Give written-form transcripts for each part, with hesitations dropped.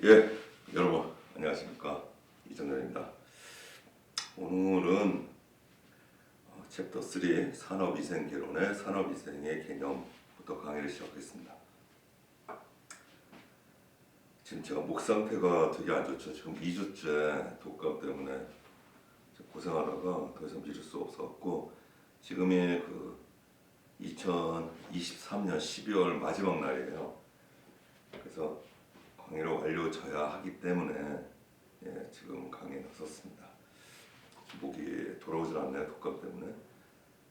예, 여러분 안녕하십니까, 이정렬입니다. 오늘은 챕터 3 산업위생개론의 산업위생의 개념부터 강의를 시작하겠습니다. 지금 제가 목 상태가 되게 안 좋죠. 지금 2주째 독감 때문에 고생하다가 더 이상 미룰 수 없어갖고 지금이 2023년 12월 마지막 날이에요. 그래서 강의를 완료져야 하기 때문에 지금 강의에 나섰습니다. 목이 돌아오질 않네요. 독감 때문에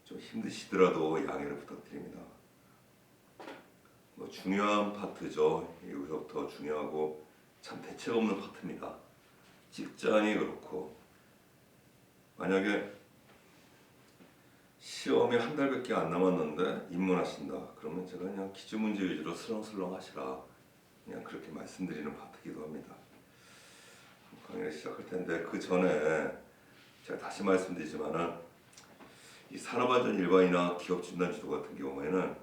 좀 힘드시더라도 양해를 부탁드립니다. 중요한 파트죠. 여기서부터 중요하고 참 대책 없는 파트입니다. 직장이 그렇고 만약에 시험이 한 달밖에 안 남았는데 입문하신다 그러면 제가 그냥 기출문제 위주로 슬렁슬렁 하시라 그냥 그렇게 말씀드리는 파트이기도 합니다. 강의를 시작할 텐데 그 전에 제가 다시 말씀드리지만은 이 산업안전 일반이나 기업 진단 지도 같은 경우에는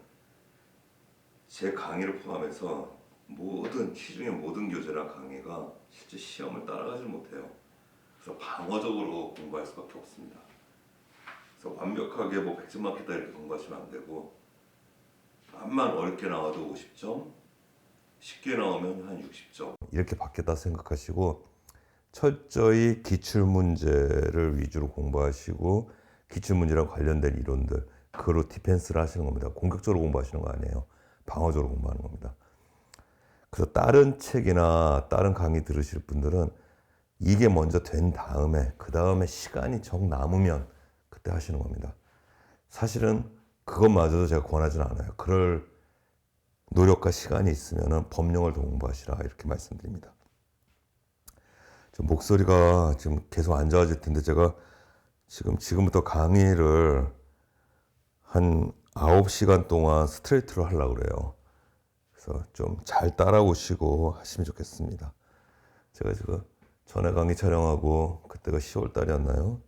제 강의를 포함해서 모든 시중의 모든 교재나 강의가 실제 시험을 따라가지 못해요. 그래서 방어적으로 공부할 수밖에 없습니다. 그래서 완벽하게 100점 맞겠다 이렇게 공부하시면 안 되고 암만 어렵게 나와도 50점, 쉽게 나오면 한 60점 이렇게 받겠다 생각하시고 철저히 기출문제를 위주로 공부하시고 기출문제랑 관련된 이론들 그로 디펜스를 하시는 겁니다. 공격적으로 공부하시는 거 아니에요. 방어적으로 공부하는 겁니다. 그래서 다른 책이나 다른 강의 들으실 분들은 이게 먼저 된 다음에 그 다음에 시간이 정 남으면 그때 하시는 겁니다. 사실은 그것마저도 제가 권하지는 않아요. 그럴 노력과 시간이 있으면 법령을 더 공부하시라 이렇게 말씀드립니다. 좀 목소리가 지금 계속 안 좋아질 텐데 제가 지금부터 강의를 한 9시간 동안 스트레이트로 하려고 그래요. 그래서 좀 잘 따라오시고 하시면 좋겠습니다. 제가 지금 전에 강의 촬영하고 그때가 10월 달이었나요?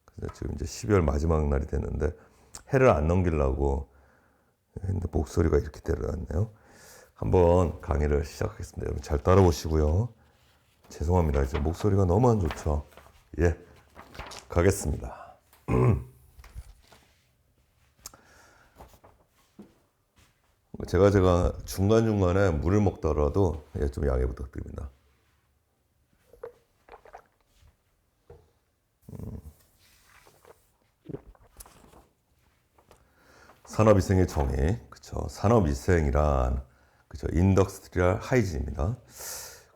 그래서 지금 이제 12월 마지막 날이 됐는데 해를 안 넘기려고 했는데 목소리가 이렇게 내려왔네요. 한번 강의를 시작하겠습니다. 여러분 잘 따라오시고요. 죄송합니다. 이제 목소리가 너무 안 좋죠. 예, 가겠습니다. 제가 중간중간에 물을 먹더라도 좀 양해 부탁드립니다. 산업위생의 정의, 그쵸? 산업위생이란 그쵸? 인더스트리얼 하이진입니다.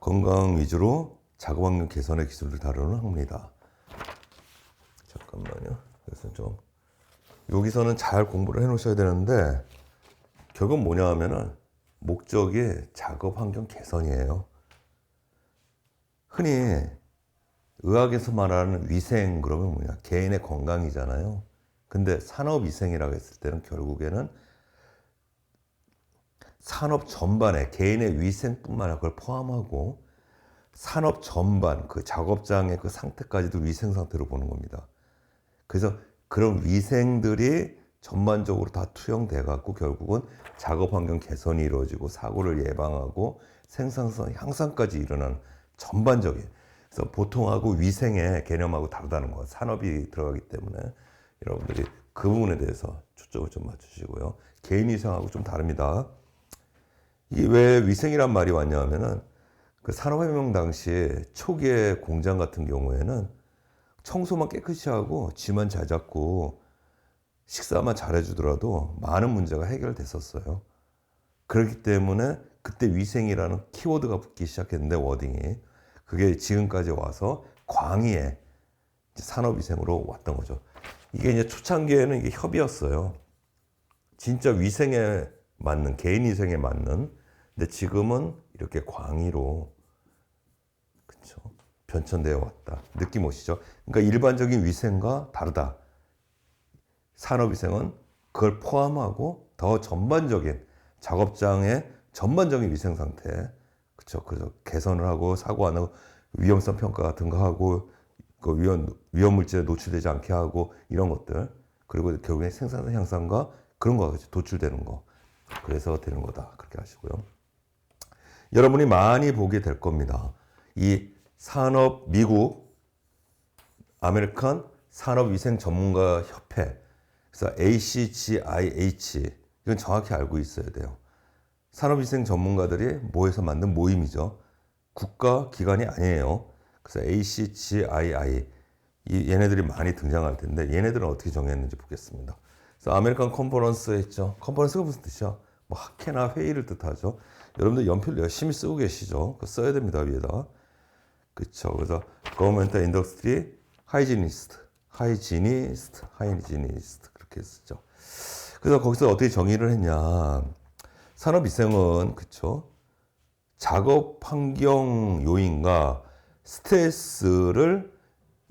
건강 위주로 작업환경 개선의 기술을 다루는 학문이다. 잠깐만요. 그래서 좀 여기서는 잘 공부를 해놓으셔야 되는데 결국 뭐냐 하면은 목적이 작업환경 개선이에요. 흔히 의학에서 말하는 위생 그러면 뭐냐? 개인의 건강이잖아요. 근데 산업위생이라고 했을 때는 결국에는 산업 전반에 개인의 위생뿐만 아니라 그걸 포함하고 산업 전반 그 작업장의 그 상태까지도 위생 상태로 보는 겁니다. 그래서 그런 위생들이 전반적으로 다 투영돼 갖고 결국은 작업 환경 개선이 이루어지고 사고를 예방하고 생산성 향상까지 일어나는 전반적인. 그래서 보통하고 위생의 개념하고 다르다는 거. 산업이 들어가기 때문에 여러분들이 그 부분에 대해서 초점을 좀 맞추시고요. 개인 위생하고 좀 다릅니다. 이게 왜 위생이란 말이 왔냐 하면은 그 산업혁명 당시 초기의 공장 같은 경우에는 청소만 깨끗이 하고 쥐만 잘 잡고 식사만 잘해주더라도 많은 문제가 해결됐었어요. 그렇기 때문에 그때 위생이라는 키워드가 붙기 시작했는데 워딩이 그게 지금까지 와서 광의의 산업위생으로 왔던 거죠. 이게 이제 초창기에는 이게 협의였어요. 진짜 위생에 맞는 개인 위생에 맞는. 근데 지금은 이렇게 광의로 그렇죠. 변천되어 왔다. 느낌 오시죠? 그러니까 일반적인 위생과 다르다. 산업위생은 그걸 포함하고 더 전반적인 작업장의 전반적인 위생 상태, 그렇죠. 그래서 개선을 하고 사고 안 하고 위험성 평가 같은 거 하고 그 위험 물질에 노출되지 않게 하고 이런 것들 그리고 결국에 생산성 향상과 그런 거가 도출되는 거. 그래서 되는 거다. 그렇게 하시고요. 여러분이 많이 보게 될 겁니다. 이 산업 미국 아메리칸 산업위생 전문가 협회, 그래서 ACGIH, 이건 정확히 알고 있어야 돼요. 산업위생 전문가들이 모여서 만든 모임이죠. 국가 기관이 아니에요. 그래서 ACGII, 얘네들이 많이 등장할 텐데 얘네들은 어떻게 정했는지 보겠습니다. 그래서 아메리칸 컨퍼런스 했죠. 컨퍼런스가 무슨 뜻이야? 뭐 학회나 회의를 뜻하죠. 여러분들 연필 열심히 쓰고 계시죠? 그거 써야 됩니다, 위에다. 그렇죠. 그래서 Government Industry Hygienist 그렇게 쓰죠. 그래서 거기서 어떻게 정의를 했냐? 산업위생은 그렇죠. 작업 환경 요인과 스트레스를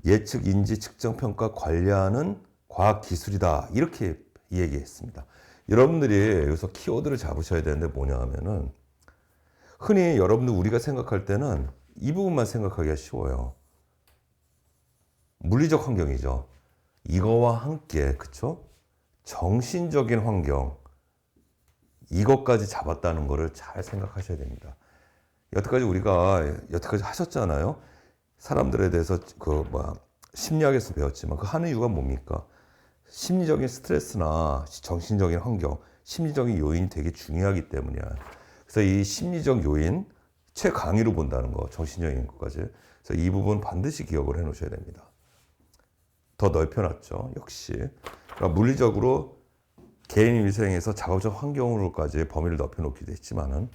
예측, 인지, 측정, 평가, 관리하는 과학 기술이다. 이렇게 얘기했습니다. 여러분들이 여기서 키워드를 잡으셔야 되는데 뭐냐 하면은 흔히 여러분들 우리가 생각할 때는 이 부분만 생각하기가 쉬워요. 물리적 환경이죠. 이거와 함께 그쵸? 정신적인 환경 이것까지 잡았다는 거를 잘 생각하셔야 됩니다. 여태까지 우리가 여태까지 하셨잖아요. 사람들에 대해서 심리학에서 배웠지만 그 하는 이유가 뭡니까? 심리적인 스트레스나 정신적인 환경, 심리적인 요인이 되게 중요하기 때문이야. 그래서 이 심리적 요인 최강의로 본다는 거, 정신적인 것까지. 그래서 이 부분 반드시 기억을 해 놓으셔야 됩니다. 더 넓혀놨죠. 역시. 그러니까 물리적으로 개인 위생에서 작업적 환경으로까지 범위를 넓혀놓기도 했지만은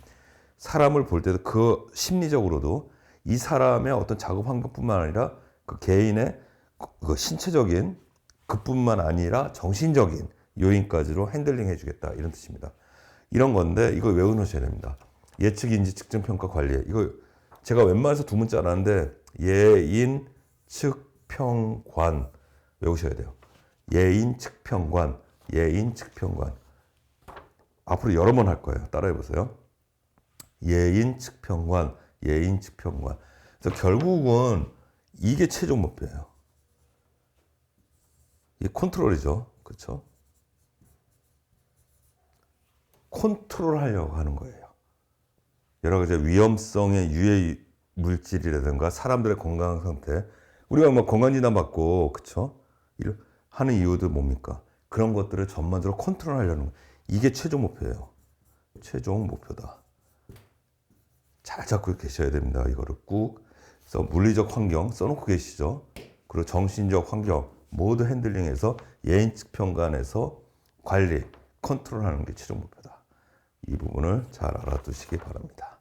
사람을 볼 때도 그 심리적으로도 이 사람의 어떤 작업 환경뿐만 아니라 그 개인의 그 신체적인 그뿐만 아니라 정신적인 요인까지로 핸들링 해주겠다 이런 뜻입니다. 이런 건데 이거 외워놓으셔야 됩니다. 예측, 인지, 측정, 평가, 관리. 이거 제가 웬만해서 두 문자 알았는데 예인, 측, 평, 관 외우셔야 돼요. 예인, 측, 평, 관. 예인, 측, 평, 관. 앞으로 여러 번 할 거예요. 따라해 보세요. 예인, 측, 평, 관. 예인, 측, 평, 관. 그래서 결국은 이게 최종 목표예요. 이 컨트롤이죠. 그렇죠? 컨트롤 하려고 하는 거예요. 여러 가지 위험성의 유해 물질이라든가 사람들의 건강 상태, 우리가 뭐 건강진단 받고 그쵸? 하는 이유도 뭡니까? 그런 것들을 전반적으로 컨트롤 하려는 거. 이게 최종 목표예요. 최종 목표다. 잘 잡고 계셔야 됩니다. 이거를 꾹. 그래서 물리적 환경 써놓고 계시죠? 그리고 정신적 환경 모두 핸들링해서 예인측 평간에서 관리, 컨트롤하는 게 최종 목표다. 이 부분을 잘 알아두시기 바랍니다.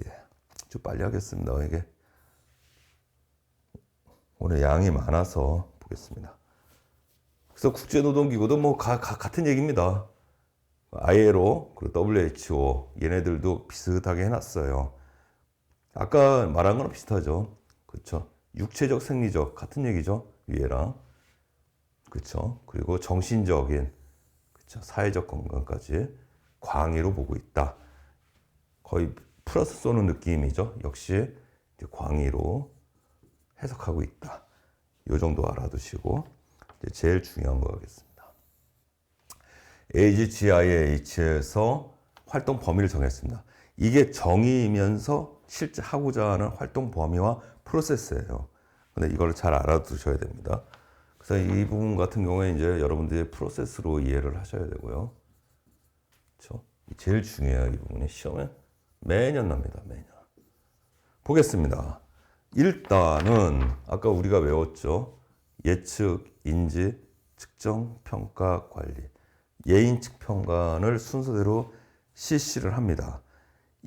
예, 좀 빨리 하겠습니다. 이게 오늘 양이 많아서 보겠습니다. 그래서 국제노동기구도 뭐 같은 얘기입니다. ILO 그리고 WHO 얘네들도 비슷하게 해놨어요. 아까 말한 거랑 비슷하죠. 그렇죠. 육체적, 생리적 같은 얘기죠. 위에랑 그렇죠. 그리고 정신적인 그렇죠. 사회적 건강까지 광의로 보고 있다. 거의 플러스 쏘는 느낌이죠. 역시 광의로 해석하고 있다. 이 정도 알아두시고 이제 제일 중요한 거 하겠습니다. AGGIH에서 활동 범위를 정했습니다. 이게 정의이면서 실제 하고자 하는 활동 범위와 프로세스예요. 근데 이걸 잘 알아두셔야 됩니다. 그래서 이 부분 같은 경우에 이제 여러분들이 프로세스로 이해를 하셔야 되고요. 그렇죠? 제일 중요해요. 이 부분이 시험에 매년 납니다. 매년. 보겠습니다. 일단은 아까 우리가 외웠죠. 예측, 인지, 측정, 평가, 관리. 예인측 평간을 순서대로 실시를 합니다.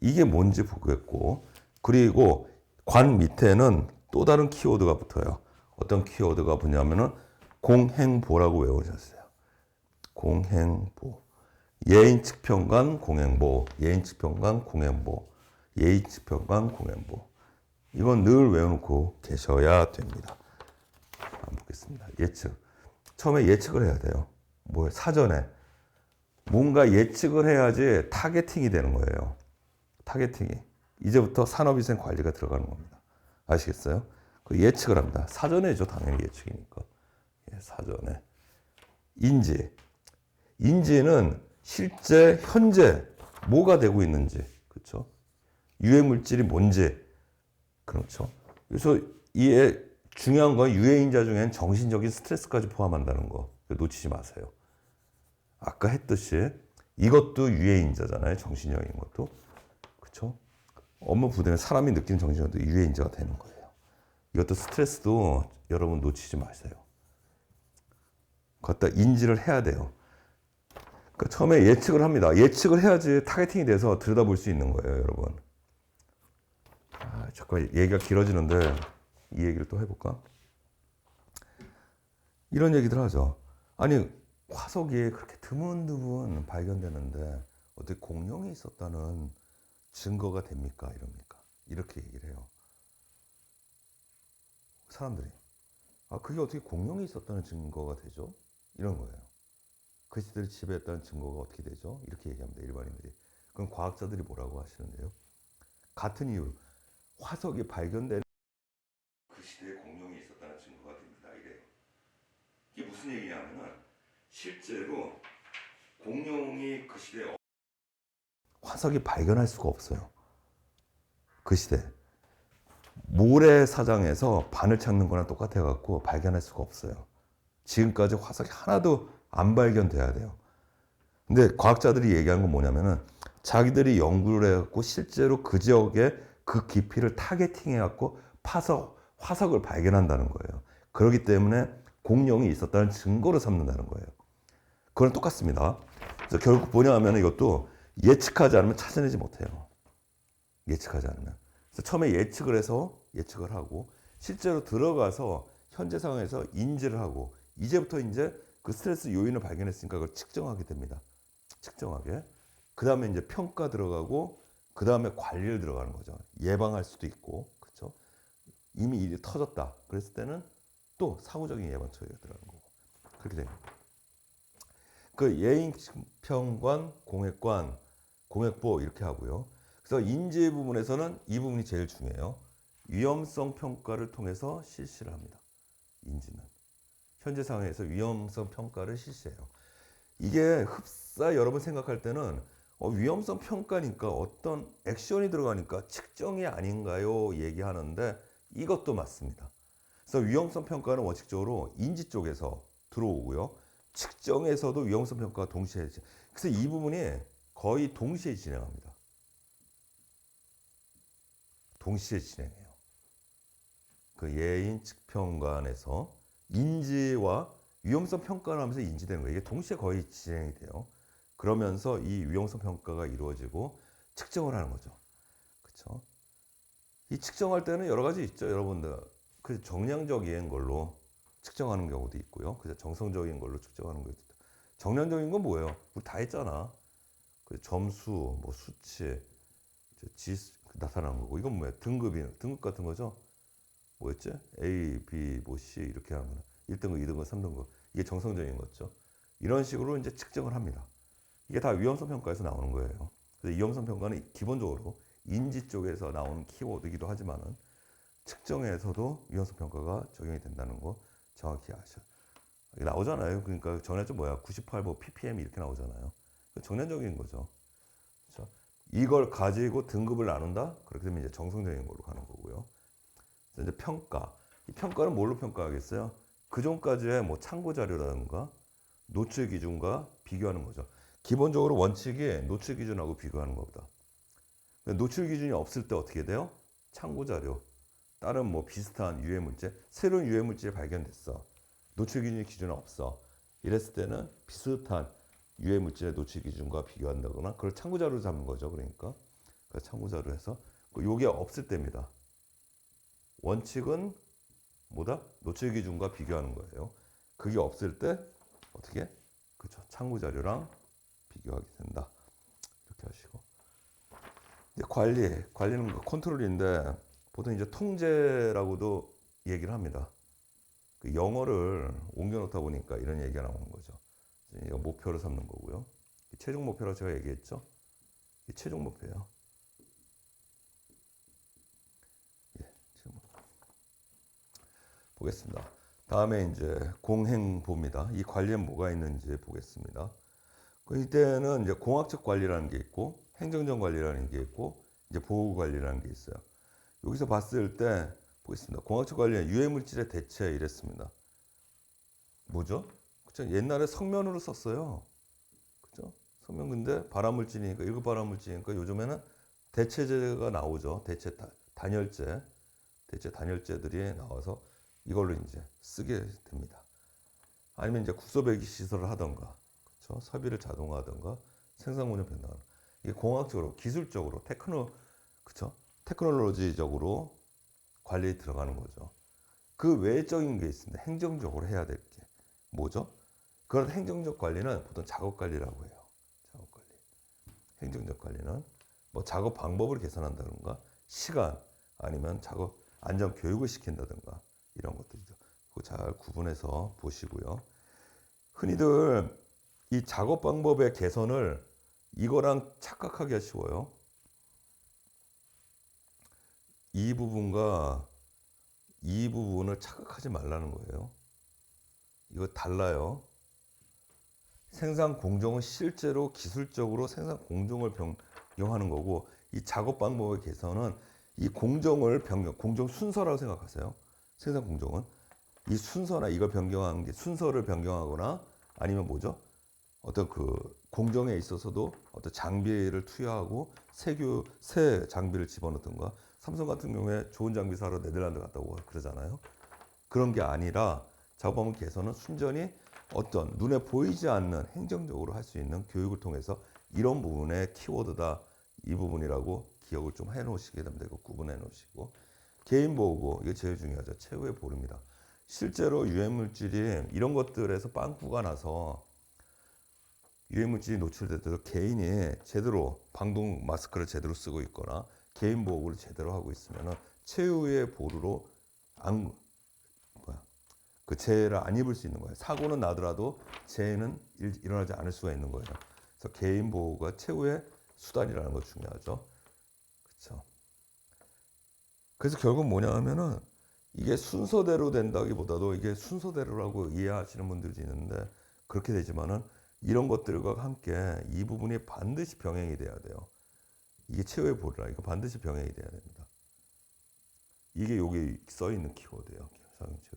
이게 뭔지 보겠고, 그리고 관 밑에는 또 다른 키워드가 붙어요. 어떤 키워드가 붙냐면은 공행보라고 외우셨어요. 공행보. 예인측 평간 공행보. 예인측 평간 공행보. 예인측 평간 공행보. 이건 늘 외워놓고 계셔야 됩니다. 한번 보겠습니다. 예측. 처음에 예측을 해야 돼요. 뭐 사전에. 뭔가 예측을 해야지 타겟팅이 되는 거예요. 타겟팅이. 이제부터 산업위생 관리가 들어가는 겁니다. 아시겠어요? 그 예측을 합니다. 사전에죠. 당연히 예측이니까. 예, 사전에. 인지. 인지는 실제 현재 뭐가 되고 있는지. 그렇죠? 유해 물질이 뭔지. 그렇죠. 그래서 이에 중요한 건 유해인자 중엔 정신적인 스트레스까지 포함한다는 거 놓치지 마세요. 아까 했듯이 이것도 유해인자잖아요. 정신적인 것도. 그렇죠? 업무 부대는 사람이 느끼는 정신적도 유해인자가 되는 거예요. 이것도 스트레스도 여러분 놓치지 마세요. 그것다 인지를 해야 돼요. 그러니까 처음에 예측을 합니다. 예측을 해야지 타겟팅이 돼서 들여다볼 수 있는 거예요, 여러분. 잠깐 얘기가 길어지는데 이 얘기를 또 해볼까? 이런 얘기들 하죠. 아니 화석이 그렇게 드문드문 발견되는데 어떻게 공룡이 있었다는 증거가 됩니까? 이럽니까? 이렇게 얘기를 해요. 사람들이. 그게 어떻게 공룡이 있었다는 증거가 되죠? 이런 거예요. 그 시대를 지배했다는 증거가 어떻게 되죠? 이렇게 얘기합니다. 일반인들이. 그럼 과학자들이 뭐라고 하시는데요? 같은 이유. 화석이 발견된 그 시대에 공룡이 있었다는 증거가 됩니다. 이래요. 이게 무슨 얘기냐면은 실제로 공룡이 그 시대에 화석이 발견할 수가 없어요. 그 시대. 모래사장에서 바늘 찾는 거랑 똑같아 갖고 발견할 수가 없어요. 지금까지 화석이 하나도 안 발견돼야 돼요. 근데 과학자들이 얘기하는 건 뭐냐면은 자기들이 연구를 해갖고 실제로 그 지역에 그 깊이를 타겟팅해갖고 파서 화석을 발견한다는 거예요. 그렇기 때문에 공룡이 있었다는 증거를 삼는다는 거예요. 그건 똑같습니다. 그래서 결국 뭐냐 하면 이것도 예측하지 않으면 찾아내지 못해요. 예측하지 않으면. 그래서 처음에 예측을 하고 실제로 들어가서 현재 상황에서 인지를 하고 이제부터 이제 그 스트레스 요인을 발견했으니까 그걸 측정하게 됩니다. 측정하게. 그 다음에 이제 평가 들어가고 그 다음에 관리를 들어가는 거죠. 예방할 수도 있고, 그렇죠? 이미 일이 터졌다. 그랬을 때는 또 사후적인 예방 처리가 들어가는 거고 그렇게 됩니다. 그 예인평관, 공획관, 공획보 이렇게 하고요. 그래서 인지 부분에서는 이 부분이 제일 중요해요. 위험성 평가를 통해서 실시를 합니다. 인지는 현재 상황에서 위험성 평가를 실시해요. 이게 흡사 여러분 생각할 때는 위험성 평가니까 어떤 액션이 들어가니까 측정이 아닌가요? 얘기하는데 이것도 맞습니다. 그래서 위험성 평가는 원칙적으로 인지 쪽에서 들어오고요. 측정에서도 위험성 평가가 동시에 그래서 이 부분이 거의 동시에 진행합니다. 동시에 진행해요. 그 예인 측평관에서 인지와 위험성 평가를 하면서 인지되는 거예요. 이게 동시에 거의 진행이 돼요. 그러면서 이 위험성 평가가 이루어지고 측정을 하는 거죠. 그렇죠? 이 측정할 때는 여러 가지 있죠, 여러분들. 그 정량적인 걸로 측정하는 경우도 있고요. 그래서 정성적인 걸로 측정하는 것도 있다. 정량적인 건 뭐예요? 우리 다 했잖아. 그 점수, 뭐 수치, 지수 나타나는 거고. 이건 뭐야? 등급 같은 거죠. 뭐였지? A, B, 뭐 C 이렇게 하면 1등급, 2등급, 3등급. 이게 정성적인 거죠. 이런 식으로 이제 측정을 합니다. 이게 다 위험성 평가에서 나오는 거예요. 그래서 위험성 평가는 기본적으로 인지 쪽에서 나오는 키워드이기도 하지만은 측정에서도 위험성 평가가 적용이 된다는 거 정확히 아셔. 이게 나오잖아요. 그러니까 정량점 뭐야? 98 뭐 ppm 이렇게 나오잖아요. 정량적인 거죠. 그렇죠? 이걸 가지고 등급을 나눈다? 그렇게 되면 이제 정성적인 걸로 가는 거고요. 이제 평가. 이 평가는 뭘로 평가하겠어요? 그 전까지의 뭐 참고 자료라든가 노출 기준과 비교하는 거죠. 기본적으로 원칙이 노출 기준하고 비교하는 겁니다. 노출 기준이 없을 때 어떻게 돼요? 참고 자료, 다른 뭐 비슷한 유해 물질, 새로운 유해 물질이 발견됐어. 노출 기준은 없어. 이랬을 때는 비슷한 유해 물질의 노출 기준과 비교한다거나 그걸 참고 자료로 잡는 거죠. 그러니까 그 참고 자료에서 요게 없을 때입니다. 원칙은 뭐다? 노출 기준과 비교하는 거예요. 그게 없을 때 어떻게? 그렇죠. 참고 자료랑 비교하게 된다. 이렇게 하시고. 이제 관리는 컨트롤인데 보통 이제 통제라고도 얘기를 합니다. 그 영어를 옮겨놓다 보니까 이런 얘기가 나오는 거죠. 이거 목표로 삼는 거고요. 최종 목표라고 제가 얘기했죠. 이 최종 목표예요. 예, 보겠습니다. 다음에 이제 공행보입니다. 이 관리엔 뭐가 있는지 보겠습니다. 이때는 이제 공학적 관리라는 게 있고 행정적 관리라는 게 있고 이제 보호 관리라는 게 있어요. 여기서 봤을 때 보겠습니다. 공학적 관리는 유해 물질의 대체 이랬습니다. 뭐죠? 그쵸? 옛날에 성면으로 썼어요. 그죠? 성면 근데 발암물질이니까 일급 발암물질이니까 요즘에는 대체제가 나오죠. 단열재, 대체 단열재들이 나와서 이걸로 이제 쓰게 됩니다. 아니면 이제 국소배기 시설을 하던가, 그렇죠? 섭외를 자동화하던가, 생산군을 변화하는. 이게 공학적으로, 기술적으로, 그렇죠? 테크놀로지적으로 관리에 들어가는 거죠. 그 외적인 게 있습니다. 행정적으로 해야 될 게 뭐죠? 그런 행정적 관리는 보통 작업 관리라고 해요. 작업 관리. 행정적 관리는 뭐 작업 방법을 개선한다든가, 시간 아니면 작업 안전 교육을 시킨다든가 이런 것들이죠. 그거 잘 구분해서 보시고요. 흔히들 이 작업 방법의 개선을 이거랑 착각하기가 쉬워요. 이 부분과 이 부분을 착각하지 말라는 거예요. 이거 달라요. 생산 공정은 실제로 기술적으로 생산 공정을 변경하는 거고, 이 작업 방법의 개선은 이 공정을 공정 순서라고 생각하세요. 생산 공정은 이 순서나 이걸 변경하는 게 순서를 변경하거나 아니면 뭐죠? 어떤 그 공정에 있어서도 어떤 장비를 투여하고 새 장비를 집어넣던가, 삼성 같은 경우에 좋은 장비 사러 네덜란드 갔다 오고 그러잖아요. 그런 게 아니라 작업방법 개선은 순전히 어떤 눈에 보이지 않는 행정적으로 할 수 있는 교육을 통해서 이런 부분의 키워드다, 이 부분이라고 기억을 좀 해 놓으시게 됩니다. 이거 구분해 놓으시고, 개인 보호구, 이게 제일 중요하죠. 최후의 보호입니다. 실제로 유해물질이 이런 것들에서 빵꾸가 나서 유해물질이 노출될 때 개인이 제대로 방독 마스크를 제대로 쓰고 있거나 개인 보호구를 제대로 하고 있으면 최후의 보루로 그 재해를 안 입을 수 있는 거예요. 사고는 나더라도 재해는 일어나지 않을 수가 있는 거예요. 그래서 개인 보호가 최후의 수단이라는 거 중요하죠. 그렇죠. 그래서 결국 뭐냐 하면은 이게 순서대로 된다기보다도 이게 순서대로라고 이해하시는 분들이 있는데, 그렇게 되지만은 이런 것들과 함께 이 부분이 반드시 병행이 돼야 돼요. 이게 최후의 보루라. 이거 반드시 병행이 돼야 됩니다. 이게 여기 써 있는 키워드예요.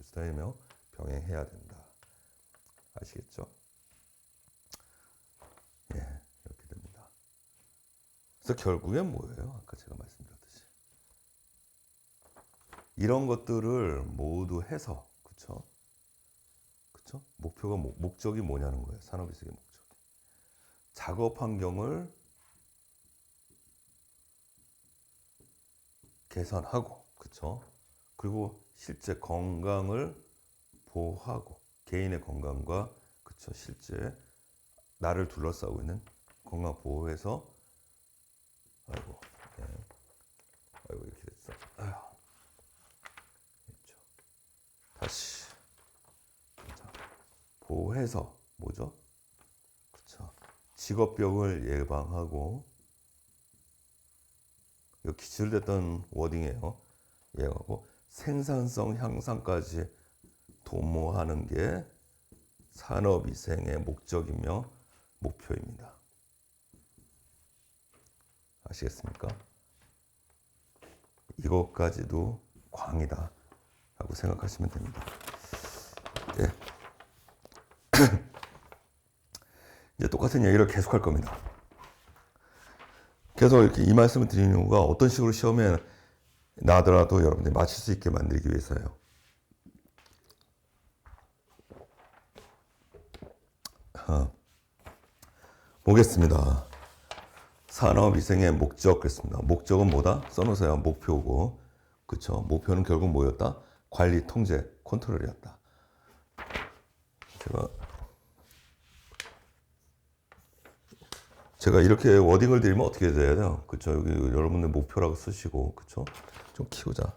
스타일이며 병행해야 된다. 아시겠죠? 예, 이렇게 됩니다. 그래서 결국엔 뭐예요? 아까 제가 말씀드렸듯이 이런 것들을 모두 해서, 그쵸? 그쵸? 목적이 뭐냐는 거예요. 산업이식의 목적이. 작업 환경을 개선하고, 그쵸? 그리고 실제 건강을 보호하고, 개인의 건강과, 그쵸? 실제 나를 둘러싸고 있는 건강 보호해서, 아이고, 예. 아이고, 이렇게 됐어. 아휴. 그렇죠. 다시. 자, 보호해서, 뭐죠? 그쵸. 직업병을 예방하고, 이거 기술됐던 워딩이에요. 예하고 생산성 향상까지 도모하는 게 산업위생의 목적이며 목표입니다. 아시겠습니까? 이것까지도 광이다 라고 생각하시면 됩니다. 네. 이제 똑같은 얘기를 계속 할 겁니다. 계속 이렇게 이 말씀을 드리는 이유가 어떤 식으로 시험에 나더라도 여러분들이 맞힐 수 있게 만들기 위해서예요. 보겠습니다. 산업위생의 목적 그랬습니다. 목적은 뭐다? 써놓으세요. 목표고, 그쵸? 목표는 결국 뭐였다? 관리, 통제, 컨트롤이었다. 제가 이렇게 워딩을 드리면 어떻게 돼야 돼요? 그쵸? 여기 여러분들 목표라고 쓰시고, 그쵸? 좀 키우자.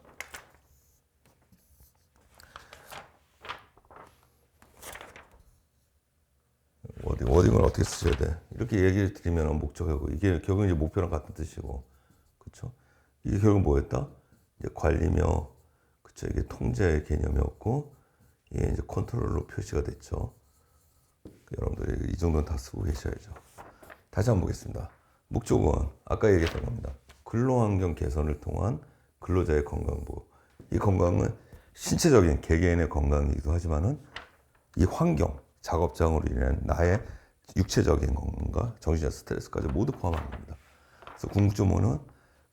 워딩을 어떻게 쓰셔야 돼? 이렇게 얘기를 드리면 목적하고, 이게 결국 이제 목표랑 같은 뜻이고, 그쵸? 이게 결국 뭐였다? 이제 관리며, 그쵸? 이게 통제의 개념이었고, 이게 이제 컨트롤로 표시가 됐죠. 여러분들이 이 정도는 다 쓰고 계셔야죠. 다시 한번 보겠습니다. 목적은 아까 얘기했던 겁니다. 근로환경 개선을 통한 근로자의 건강보호. 이 건강은 신체적인 개개인의 건강이기도 하지만은 이 환경, 작업장으로 인한 나의 육체적인 건강과 정신적 스트레스까지 모두 포함합니다. 그래서 궁극적으로는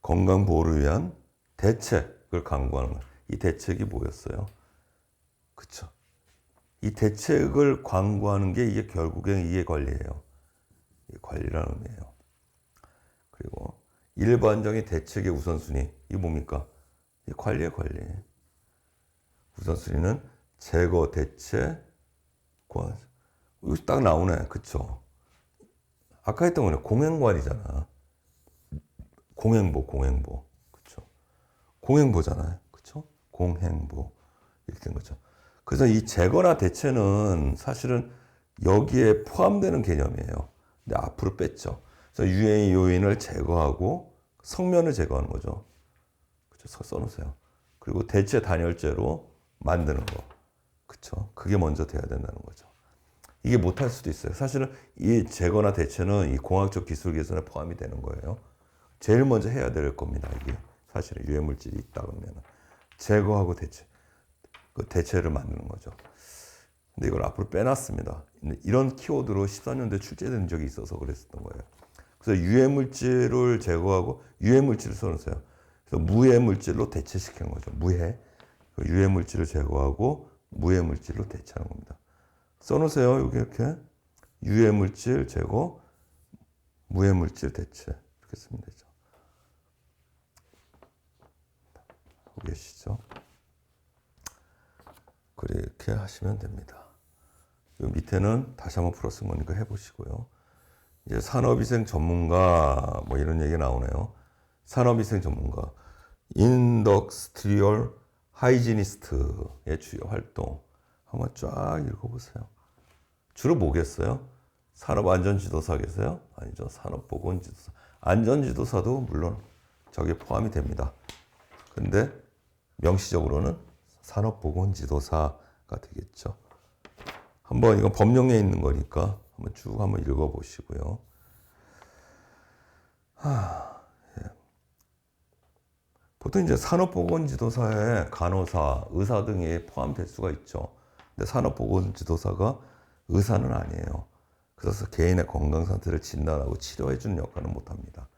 건강 보호를 위한 대책을 강구하는 거예요. 이 대책이 뭐였어요? 그쵸? 이 대책을 광고하는 게 이게 결국엔 이게 관리예요. 이게 관리라는 의미예요. 그리고 일반적인 대책의 우선순위, 이게 뭡니까? 이 관리의 관리. 우선순위는 제거, 대체, 여기 딱 나오네. 그쵸? 아까 했던 거네. 공행관이잖아. 공행보. 그쵸? 공행보잖아요. 그쵸? 공행보. 이렇게 된 거죠. 그래서 이 제거나 대체는 사실은 여기에 포함되는 개념이에요. 근데 앞으로 뺐죠. 그래서 유해 요인을 제거하고 성면을 제거하는 거죠. 그쵸? 써놓으세요. 그리고 대체 단열재로 만드는 거. 그쵸? 그게 먼저 돼야 된다는 거죠. 이게 못할 수도 있어요. 사실은 이 제거나 대체는 이 공학적 기술 개선에 포함이 되는 거예요. 제일 먼저 해야 될 겁니다. 이게 사실은 유해 물질이 있다 그러면 제거하고 대체, 그 대체를 만드는 거죠. 근데 이걸 앞으로 빼놨습니다. 이런 키워드로 14년도에 출제된 적이 있어서 그랬었던 거예요. 그래서 유해 물질을 제거하고 유해 물질을 써놓으세요. 그래서 무해 물질로 대체시키는 거죠. 무해. 유해 물질을 제거하고 무해 물질로 대체하는 겁니다. 써놓으세요. 여기 이렇게 유해 물질 제거, 무해 물질 대체 이렇게 쓰면 되죠. 보고 계시죠? 그렇게 하시면 됩니다. 이 밑에는 다시 한번 풀어 쓴 거니까 해보시고요. 이제 산업위생 전문가 뭐 이런 얘기 나오네요. 산업위생 전문가, 인덕스트리얼 하이지니스트의 주요 활동 한번 쫙 읽어보세요. 주로 뭐겠어요? 산업안전지도사겠어요? 아니죠. 산업보건지도사. 안전지도사도 물론 저게 포함이 됩니다. 근데 명시적으로는 산업보건지도사가 되겠죠. 한번 이건 법령에 있는 거니까 한번 쭉 한번 읽어보시고요. 보통 이제 산업보건지도사에 간호사, 의사 등이 포함될 수가 있죠. 근데 산업보건지도사가 의사는 아니에요. 그래서 개인의 건강 상태를 진단하고 치료해 주는 역할은 못합니다.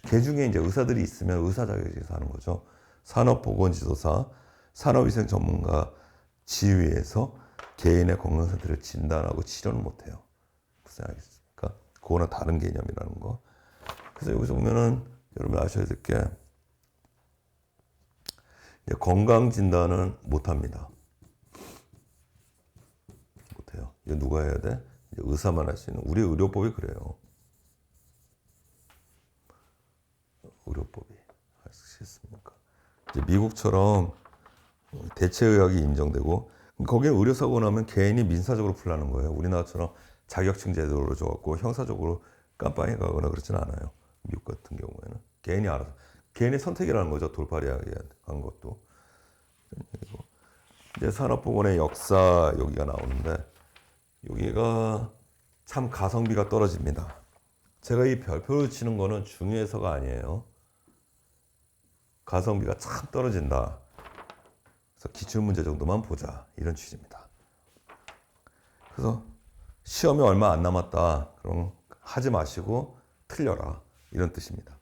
개 중에 이제 의사들이 있으면 의사 자격증에서 하는 거죠. 산업보건지도사, 산업위생 전문가 지위에서 개인의 건강 상태를 진단하고 치료는 못해요. 무슨 알겠습니까? 그거는 다른 개념이라는 거. 그래서 여기서 보면은 여러분 아셔야 될 게 건강 진단은 못합니다. 못해요. 이거 누가 해야 돼? 의사만 할 수 있는. 우리 의료법이 그래요. 의료법이 하시겠습니까? 이제 미국처럼 대체의학이 인정되고 거기에 의료사고 나면 개인이 민사적으로 풀라는 거예요. 우리나라처럼 자격증 제도로 줘갖고 형사적으로 깜빵에 가거나 그렇지는 않아요. 미국 같은 경우에는 개인이 알아서 개인의 선택이라는 거죠. 돌팔이하게 한 것도. 그리고 이제 산업보건의 역사 여기가 나오는데 여기가 참 가성비가 떨어집니다. 제가 이 별표를 치는 거는 중요해서가 아니에요. 가성비가 참 떨어진다. 그래서 기출문제 정도만 보자. 이런 취지입니다. 그래서 시험이 얼마 안 남았다. 그럼 하지 마시고 틀려라. 이런 뜻입니다.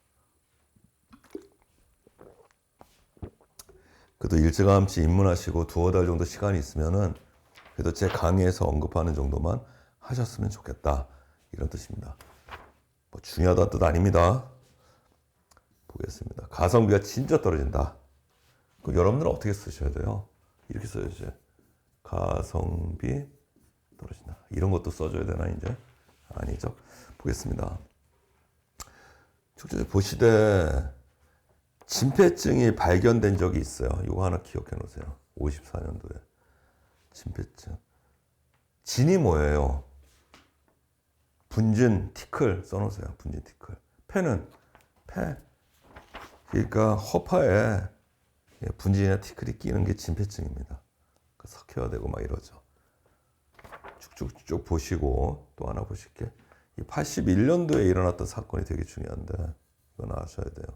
그래도 일찌감치 입문하시고 두어 달 정도 시간이 있으면은 그래도 제 강의에서 언급하는 정도만 하셨으면 좋겠다. 이런 뜻입니다. 뭐 중요하다는 뜻 아닙니다. 보겠습니다. 가성비가 진짜 떨어진다. 그럼 여러분들은 어떻게 쓰셔야 돼요? 이렇게 써야죠. 가성비 떨어진다. 이런 것도 써줘야 되나 이제? 아니죠. 보겠습니다. 축제 보시되 진폐증이 발견된 적이 있어요. 이거 하나 기억해 놓으세요. 54년도에 진폐증. 진이 뭐예요? 분진, 티클 써놓으세요. 분진, 티클. 폐는 폐. 그러니까 허파에 분진이나 티클이 끼는 게 진폐증입니다. 석회화되고 막 이러죠. 쭉쭉쭉 보시고 또 하나 보실게. 이 81년도에 일어났던 사건이 되게 중요한데 이건 아셔야 돼요.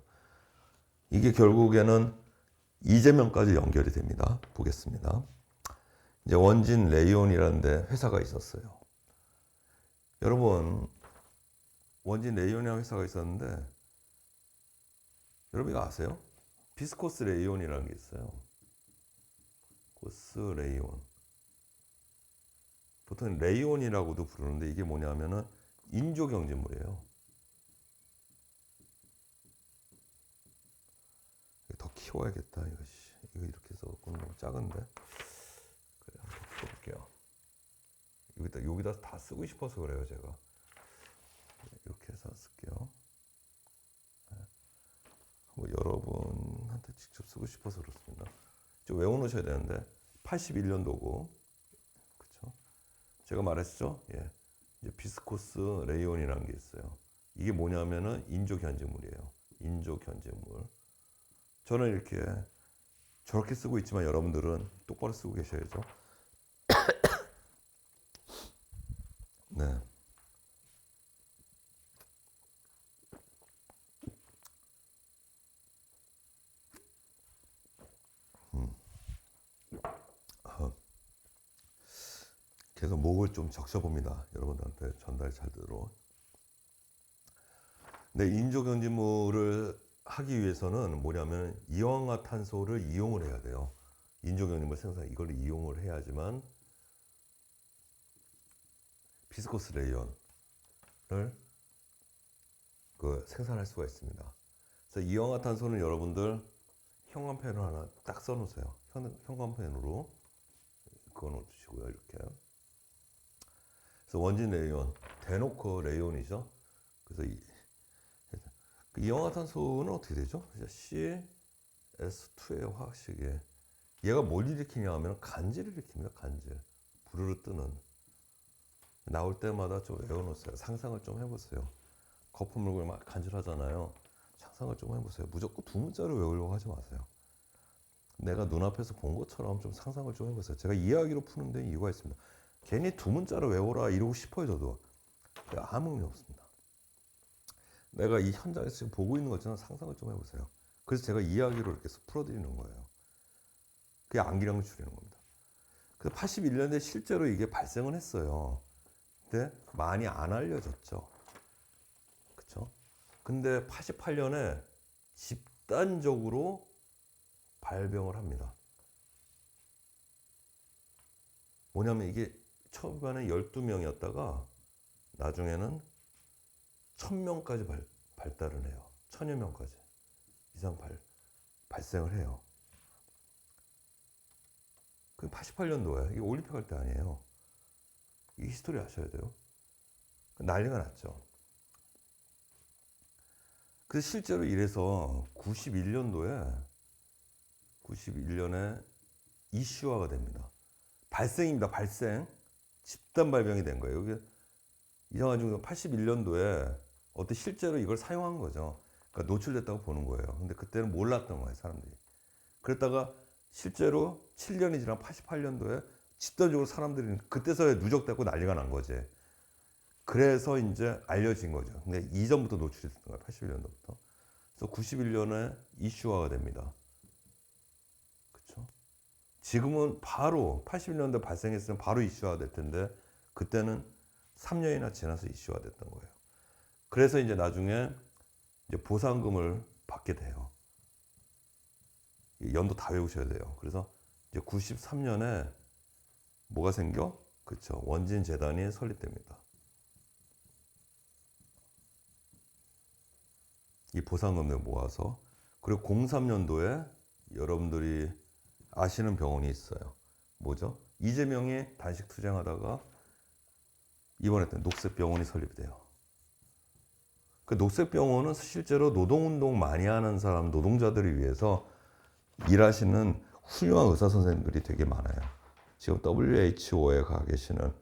이게 결국에는 이재명까지 연결이 됩니다. 보겠습니다. 이제 원진 레이온이라는 데 회사가 있었어요. 여러분, 원진 레이온이라는 회사가 있었는데 여러분 이거 아세요? 비스코스 레이온이라는 게 있어요. 코스 레이온. 보통 레이온이라고도 부르는데 이게 뭐냐면은 인조 경제물이에요. 더 키워야겠다 이것이. 이거 이렇게 해서 너무 작은데. 그래 한번 써볼게요. 여기다 다 쓰고 싶어서 그래요 제가. 이렇게 해서 쓸게요. 뭐 여러분한테 직접 쓰고 싶어서 그렇습니다. 좀 외워놓으셔야 되는데 81년도고, 그렇죠? 제가 말했죠. 예, 이제 비스코스 레이온이라는 게 있어요. 이게 뭐냐면은 인조 견제물이에요. 인조 견제물. 저는 이렇게 저렇게 쓰고 있지만 여러분들은 똑바로 쓰고 계셔야죠. 네. 계속 목을 좀 적셔봅니다. 여러분들한테 전달이 잘 되도록. 근데 인조 견제물을 하기 위해서는 뭐냐면 이황화탄소를 이용을 해야 돼요. 인조 견제물 생산 이걸 이용을 해야지만 비스코스 레이온을 생산할 수가 있습니다. 그래서 이황화탄소는 여러분들 형광펜으로 하나 딱 써놓으세요. 형광펜으로 그어놓으시고요. 이렇게. 그래서 원진 레이온, 대놓고 레이온이죠. 그래서 이황화탄소는 어떻게 되죠? CS2의 화학식이 얘가 뭘 일으키냐 하면 간질을 일으킵니다. 간질. 부르르 뜨는. 나올 때마다 좀 외워놓으세요. 상상을 좀 해보세요. 거품 물고 막 간질하잖아요. 상상을 좀 해보세요. 무조건 두 문자로 외우려고 하지 마세요. 내가 눈앞에서 본 것처럼 좀 상상을 좀 해보세요. 제가 이야기로 푸는 데 이유가 있습니다. 괜히 두 문자로 외워라 이러고 싶어요. 저도 아무 의미 없습니다. 내가 이 현장에서 지금 보고 있는 것처럼 상상을 좀 해보세요. 그래서 제가 이야기로 이렇게 풀어드리는 거예요. 그게 암기량을 줄이는 겁니다. 그래서 81년에 실제로 이게 발생을 했어요. 근데 많이 안 알려졌죠. 그쵸? 근데 88년에 집단적으로 발병을 합니다. 뭐냐면 이게 초반에 12명이었다가 나중에는 1000명까지 발달을 해요. 1000여 명까지 이상 발생을 해요. 그 88년도에 이게 올림픽 할 때 아니에요. 이 히스토리 아셔야 돼요. 난리가 났죠. 그래서 실제로 이래서 91년에 이슈화가 됩니다. 발생입니다. 발생. 집단 발병이 된 거예요. 여기 이상하죠. 81년도에 어때 실제로 이걸 사용한 거죠. 그러니까 노출됐다고 보는 거예요. 근데 그때는 몰랐던 거예요, 사람들이. 그랬다가 실제로 7년이 지난 88년도에 집단적으로 사람들이 그때서야 누적되고 난리가 난 거지. 그래서 이제 알려진 거죠. 근데 이전부터 노출이 됐던 거예요, 81년도부터. 그래서 91년에 이슈화가 됩니다. 그렇죠? 지금은 바로 81년도에 발생했으면 바로 이슈화가 될 텐데 그때는 3년이나 지나서 이슈화 됐던 거예요. 그래서 이제 나중에 이제 보상금을 받게 돼요. 연도 다 외우셔야 돼요. 그래서 이제 93년에 뭐가 생겨? 그렇죠. 원진 재단이 설립됩니다. 이 보상금을 모아서. 그리고 03년도에 여러분들이 아시는 병원이 있어요. 뭐죠? 이재명이 단식 투쟁하다가 입원했던 녹색병원이 설립이 돼요. 그 녹색병원은 실제로 노동운동 많이 하는 사람, 노동자들을 위해서 일하시는 훌륭한 의사 선생님들이 되게 많아요. 지금 WHO에 가 계시는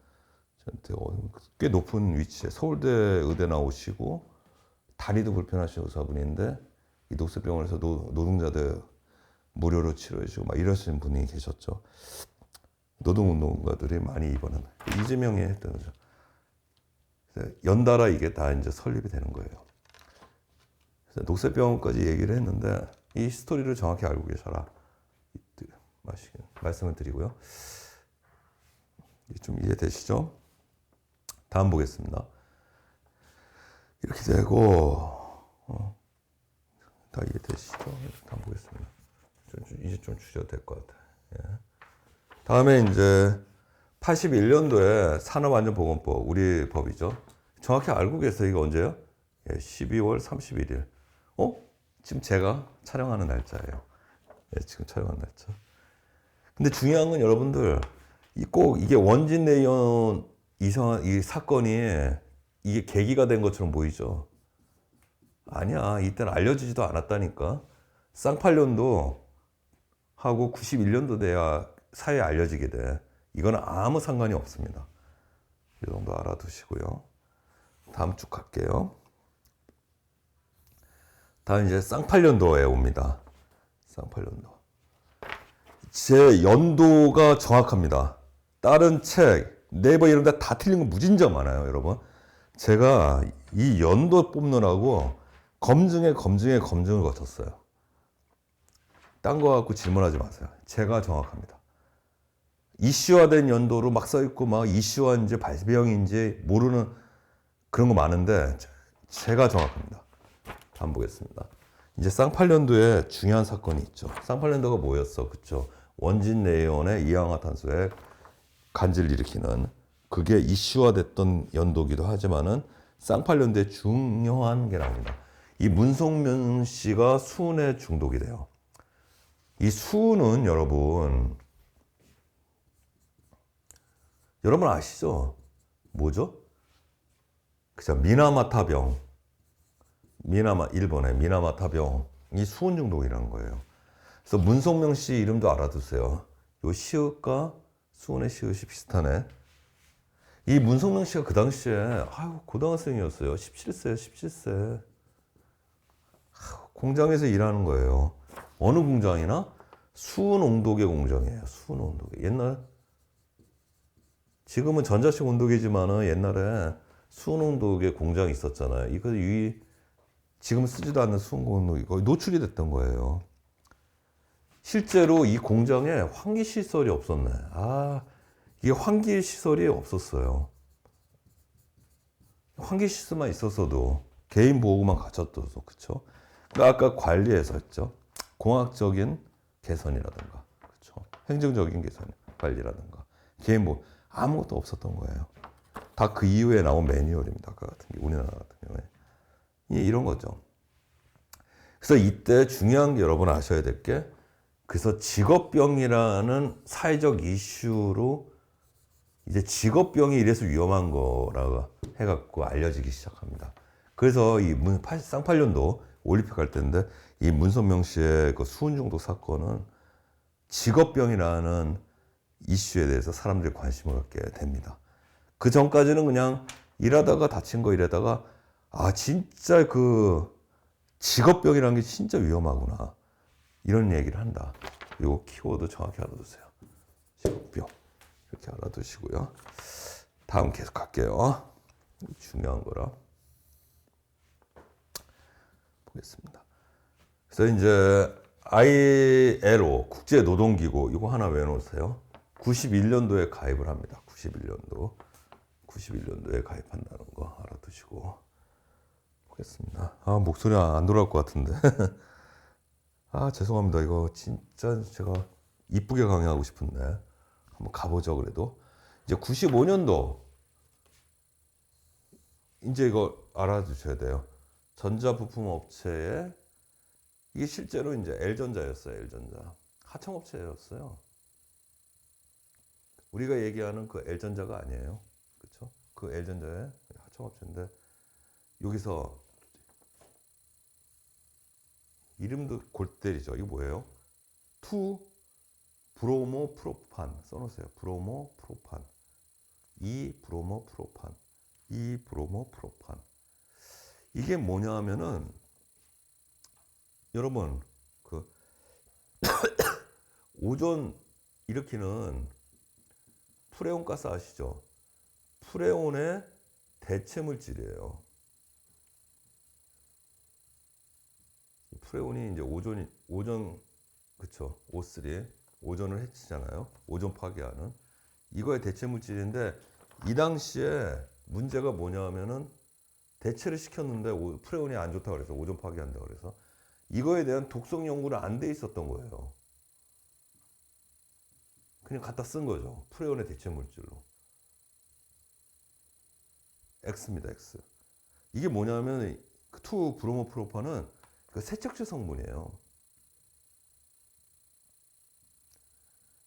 꽤 높은 위치에 서울대 의대 나오시고 다리도 불편하신 의사분인데 이 녹색병원에서 노동자들 무료로 치료해주고 막 이러시는 분이 계셨죠. 노동운동가들이 많이 입원하는 이재명이 했던 거죠. 연달아 이게 다 이제 설립이 되는 거예요. 녹색병원까지 얘기를 했는데 이 스토리를 정확히 알고 계셔라 말씀을 드리고요. 좀 이해되시죠? 다음 보겠습니다. 이렇게 되고 다 이해되시죠? 다음 보겠습니다. 이제 좀 줄여도 될 것 같아요. 예. 다음에 이제 81년도에 산업안전보건법 우리 법이죠. 정확히 알고 계세요? 이거 언제요? 예, 12월 31일. 지금 제가 촬영하는 날짜예요. 예, 지금 촬영하는 날짜. 근데 중요한 건 여러분들 꼭 이게 원진 내연 이상한 이 사건이 이게 계기가 된 것처럼 보이죠? 아니야. 이때는 알려지지도 않았다니까. 쌍팔년도 하고 91년도 돼야 사회에 알려지게 돼. 이거는 아무 상관이 없습니다. 이 정도 알아두시고요. 다음 쭉 갈게요. 다음 이제 쌍팔년도에 옵니다. 쌍팔년도. 제 연도가 정확합니다. 다른 책, 네이버 이런 데 다 틀린 거 무진장 많아요, 여러분. 제가 이 연도 뽑느라고 검증에 검증을 거쳤어요. 딴 거 갖고 질문하지 마세요. 제가 정확합니다. 이슈화된 연도로 막 써있고 막 이슈화인지 발병인지 모르는 그런 거 많은데 제가 정확합니다. 한번 보겠습니다. 이제 쌍팔년도에 중요한 사건이 있죠. 쌍팔년도가 뭐였어? 그쵸? 원진 내연의 이氧화탄소의 간질을 일으키는 그게 이슈화됐던 연도기도 하지만은 쌍팔년도에 중요한 게 나옵니다. 이 문성명 씨가 수은에 중독이 돼요. 이 수은은 여러분 아시죠? 뭐죠? 그죠? 미나마타병. 일본의 미나마타병이 수은 중독이라는 거예요. 그래서 문성명 씨 이름도 알아두세요. 요 시읒과 수은의 시읒이 비슷하네. 이 문성명 씨가 그 당시에 고등학생이었어요. 17세. 공장에서 일하는 거예요. 어느 공장이나? 수은 온도계 공장이에요. 수은 온도계. 옛날 지금은 전자식 온도계지만은 옛날에 수은 온도계 공장이 있었잖아요. 이거 지금 쓰지도 않는 수은 온도계 거의 노출이 됐던 거예요. 실제로 이 공장에 환기 시설이 없었네. 이게 환기 시설이 없었어요. 환기 시설만 있었어도 개인 보호구만 갖췄어도 그렇죠. 아까 관리에서 했죠. 공학적인 개선이라든가, 그렇죠. 행정적인 개선, 관리라든가, 개인 보호 아무것도 없었던 거예요. 다 그 이후에 나온 매뉴얼입니다. 아까 같은 게 우리나라 같은 경우에 이런 거죠. 그래서 이때 중요한 게 여러분 아셔야 될 게 그래서 직업병이라는 사회적 이슈로 이제 직업병이 이래서 위험한 거라고 해갖고 알려지기 시작합니다. 그래서 이 쌍팔년도 올림픽 할 때인데 이 문선명 씨의 그 수은 중독 사건은 직업병이라는 이슈에 대해서 사람들이 관심을 갖게 됩니다. 그 전까지는 그냥 일하다가 다친 거 이러다가 진짜 그 직업병이라는 게 진짜 위험하구나. 이런 얘기를 한다. 요 키워드 정확히 알아두세요. 직업병. 이렇게 알아두시고요. 다음 계속 갈게요. 중요한 거라. 보겠습니다. 그래서 이제 ILO 국제노동기구 이거 하나 외워놓으세요. 91년도에 가입을 합니다. 91년도에 가입한다는 거 알아두시고 보겠습니다. 목소리 안 돌아올 것 같은데. 죄송합니다. 이거 진짜 제가 이쁘게 강의하고 싶은데 한번 가보죠. 그래도 이제 95년도 이제 이거 알아두셔야 돼요. 전자부품 업체에 이게 실제로 이제 L전자였어요. L전자 하청업체였어요. 우리가 얘기하는 그 L전자가 아니에요. 그렇죠? 그 L전자의 하청업체인데 여기서 이름도 골 때리죠. 이거 뭐예요? 투 브로모 프로판 써놓으세요. 브로모 프로판, 이 브로모 프로판, 이 브로모 프로판. 이게 뭐냐 하면은 여러분 그 오존 일으키는 프레온 가스 아시죠? 프레온의 대체 물질이에요. 프레온이 이제 오존 그쵸? O3 오존을 해치잖아요. 오존 파괴하는 이거의 대체 물질인데 이 당시에 문제가 뭐냐면은 대체를 시켰는데 프레온이 안 좋다 그래서 오존 파괴한다 그래서 이거에 대한 독성 연구는 안 돼 있었던 거예요. 그냥 갖다 쓴 거죠. 프레온의 대체 물질로. X입니다, X. 이게 뭐냐면, 2브로모프로판은 그 세척제 성분이에요.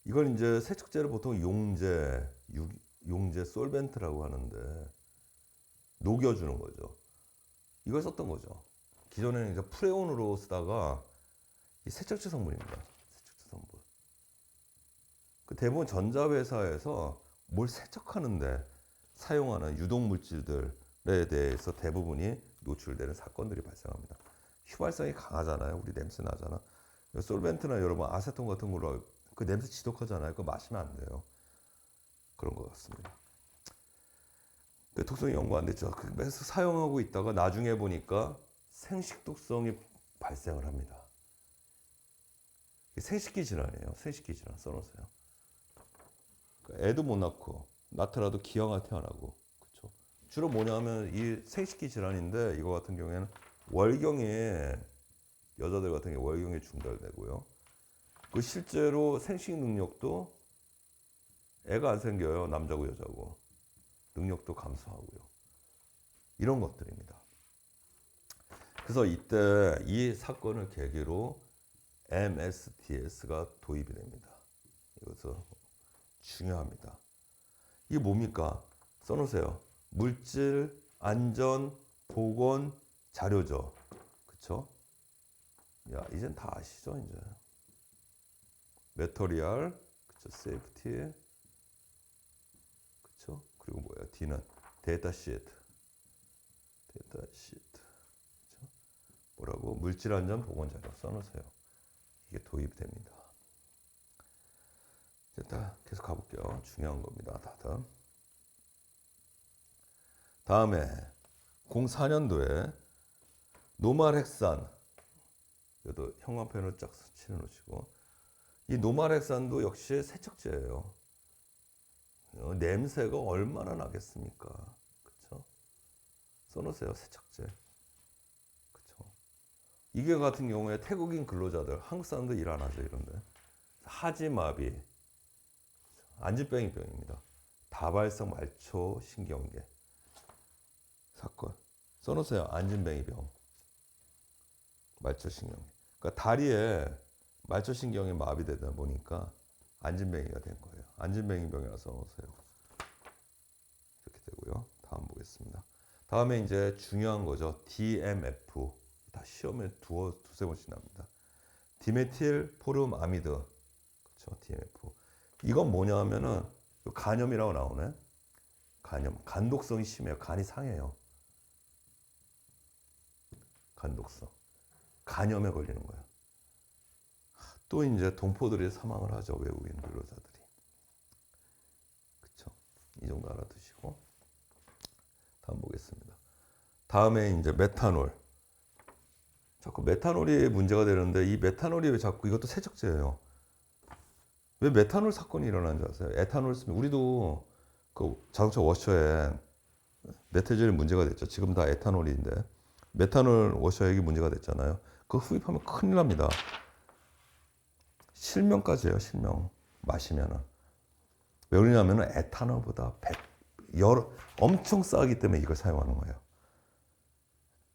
이걸 이제 세척제를 보통 용제 솔벤트라고 하는데, 녹여주는 거죠. 이걸 썼던 거죠. 기존에는 이제 프레온으로 쓰다가, 이 세척제 성분입니다. 세척제 성분. 그 대부분 전자회사에서 뭘 세척하는데 사용하는 유독 물질들에 대해서 대부분이 노출되는 사건들이 발생합니다. 휘발성이 강하잖아요. 우리 냄새 나잖아. 솔벤트나 여러분 아세톤 같은 걸로 그 냄새 지독하잖아요. 그거 마시면 안 돼요. 그런 것 같습니다. 그 독성이 연구 안 됐죠. 그래서 사용하고 있다가 나중에 보니까 생식 독성이 발생을 합니다. 생식기 질환이에요. 생식기 질환 써놓으세요. 애도 못 낳고 낳더라도 기형아 태어나고 그렇죠. 주로 뭐냐면 이 생식기 질환인데 이거 같은 경우에는 월경에 여자들 같은 경우 월경에 중달되고요. 그 실제로 생식 능력도 애가 안 생겨요. 남자고 여자고 능력도 감소하고요. 이런 것들입니다. 그래서 이때 이 사건을 계기로 MSDS가 도입이 됩니다. 이것은 중요합니다. 이게 뭡니까? 써놓으세요. 물질, 안전, 보건, 자료죠. 그쵸? 야, 이젠 다 아시죠, 이제. 메터리얼, 그쵸? 세이프티, 그쵸? 그리고 뭐야? D는 데이터 시트. 데이터 시트. 그쵸? 뭐라고? 물질, 안전, 보건, 자료 써놓으세요. 이게 도입됩니다. 일단 계속 가볼게요. 중요한 겁니다. 다들. 다음에 04년도에 노말헥산 이것도 형광펜으로 쫙 칠해 놓으시고 이 노말헥산도 역시 세척제예요. 냄새가 얼마나 나겠습니까? 그쵸? 써놓으세요. 세척제. 그쵸? 이게 같은 경우에 태국인 근로자들 한국 사람들 일 안 하죠. 이런데 하지마비 안진뱅이병입니다. 다발성 말초 신경계 사건 써놓으세요. 안진뱅이병 말초 신경계. 그러니까 다리에 말초 신경이 마비되다 보니까 안진뱅이가 된 거예요. 안진뱅이병이라 써놓으세요. 이렇게 되고요. 다음 보겠습니다. 다음에 이제 중요한 거죠. DMF 다 시험에 두세 번씩 나옵니다. 디메틸 포름 아미드 그렇죠. DMF 이건 뭐냐 하면은 간염이라고 나오네. 간염. 간독성이 심해요. 간이 상해요. 간독성. 간염에 걸리는 거예요. 또 이제 동포들이 사망을 하죠. 외국인 근로자들이. 그쵸. 이 정도 알아두시고. 다음 보겠습니다. 다음에 이제 메탄올. 자꾸 메탄올이 문제가 되는데 이 메탄올이 왜 자꾸 이것도 세척제예요. 왜 메탄올 사건이 일어나는 줄 아세요? 에탄올 쓰면 우리도 그 자동차 워셔에 메탄올이 문제가 됐죠. 지금 다 에탄올인데 메탄올 워셔액이 문제가 됐잖아요. 그거 흡입하면 큰일 납니다. 실명까지예요. 실명 마시면은 왜 그러냐면은 에탄올보다 엄청 싸기 때문에 이걸 사용하는 거예요.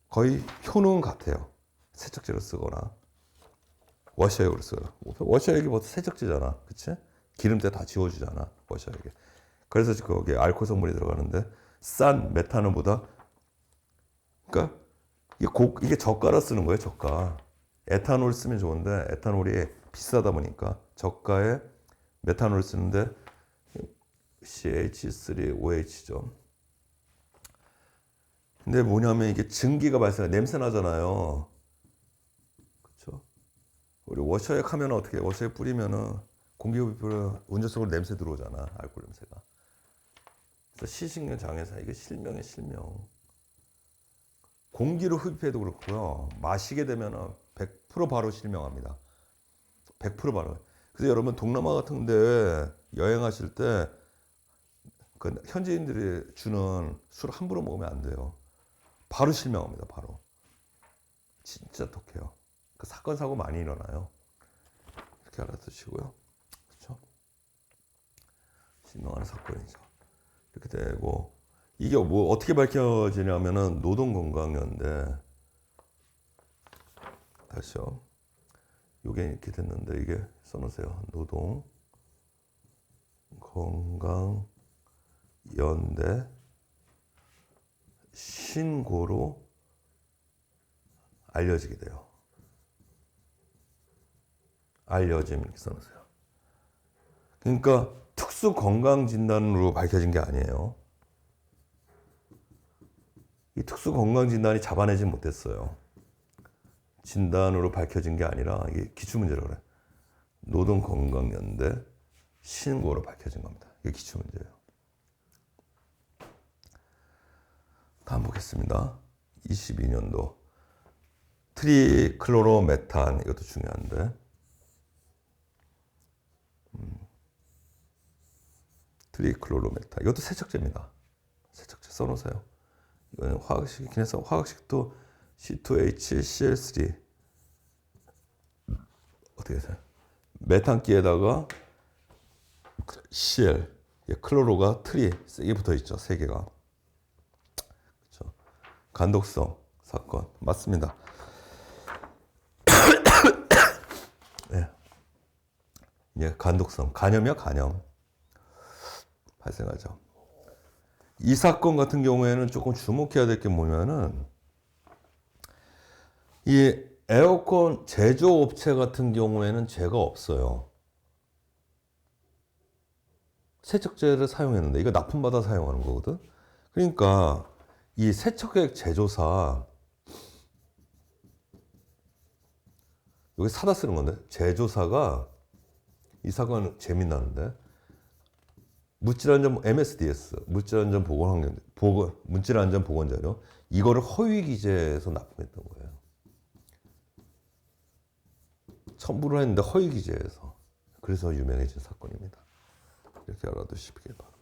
거의 효능은 같아요. 세척제로 쓰거나 워셔액으로 써요. 워셔액이 보통 세척제잖아. 그치? 기름때 다 지워주잖아. 워셔액에. 그래서 거기에 알코올 성분이 들어가는데 싼 메탄올보다 그러니까 이게 저가라 쓰는 거예요. 저가. 에탄올 쓰면 좋은데 에탄올이 비싸다 보니까 저가에 메탄올 쓰는데 CH3OH죠. 근데 뭐냐면 이게 증기가 발생해 냄새 나잖아요. 그렇죠? 우리 워셔액 하면 어떻게 워셔액 뿌리면은 공기 흡입을 운전석으로 냄새 들어오잖아. 알코올 냄새가. 그래서 시식용 장애사 이게 실명이에요. 실명. 공기로 흡입해도 그렇고요. 마시게 되면은 100% 바로 실명합니다. 100% 바로. 그래서 여러분 동남아 같은데 여행하실 때 그 현지인들이 주는 술 함부로 먹으면 안 돼요. 바로 실명합니다. 바로. 진짜 독해요. 그 사건 사고 많이 일어나요. 이렇게 알아두시고요. 그렇죠? 실명하는 사건이죠. 이렇게 되고 이게 뭐 어떻게 밝혀지냐면은 노동건강연대 다시요. 요게 이렇게 됐는데 이게 써놓으세요. 노동건강연대 신고로 알려지게 돼요. 알려짐 이렇게 써놓으세요. 그러니까 특수건강진단으로 밝혀진 게 아니에요. 이 특수건강진단이 잡아내지 못했어요. 진단으로 밝혀진 게 아니라 이게 기출문제라고 그래요. 노동건강연대 신고로 밝혀진 겁니다. 이게 기출문제예요. 다음 보겠습니다. 22년도 트리클로로메탄 이것도 중요한데 트리클로로메탄 이것도 세척제입니다. 세척제 써놓으세요. 이거는 화학식이긴 해서 화학식도 C2H-CL3 어떻게 해서요? 메탄기에다가 CL 클로로가 트리 세게 붙어 있죠. 세 개가. 그렇죠. 간독성 사건 맞습니다. 네. 예, 간독성 간염이야 간염 발생하죠. 이 사건 같은 경우에는 조금 주목해야 될 게 뭐냐면은 이 에어컨 제조업체 같은 경우에는 죄가 없어요. 세척제를 사용했는데 이거 납품받아 사용하는 거거든. 그러니까 이 세척액 제조사 여기 사다 쓰는 건데 제조사가 이 사건 재미나는데 물질안전 MSDS 물질안전보건자료 이거를 허위 기재해서 납품했던 거예요. 첨부를 했는데 허위 기재해서 그래서 유명해진 사건입니다. 이렇게 알아두시길 바랍니다.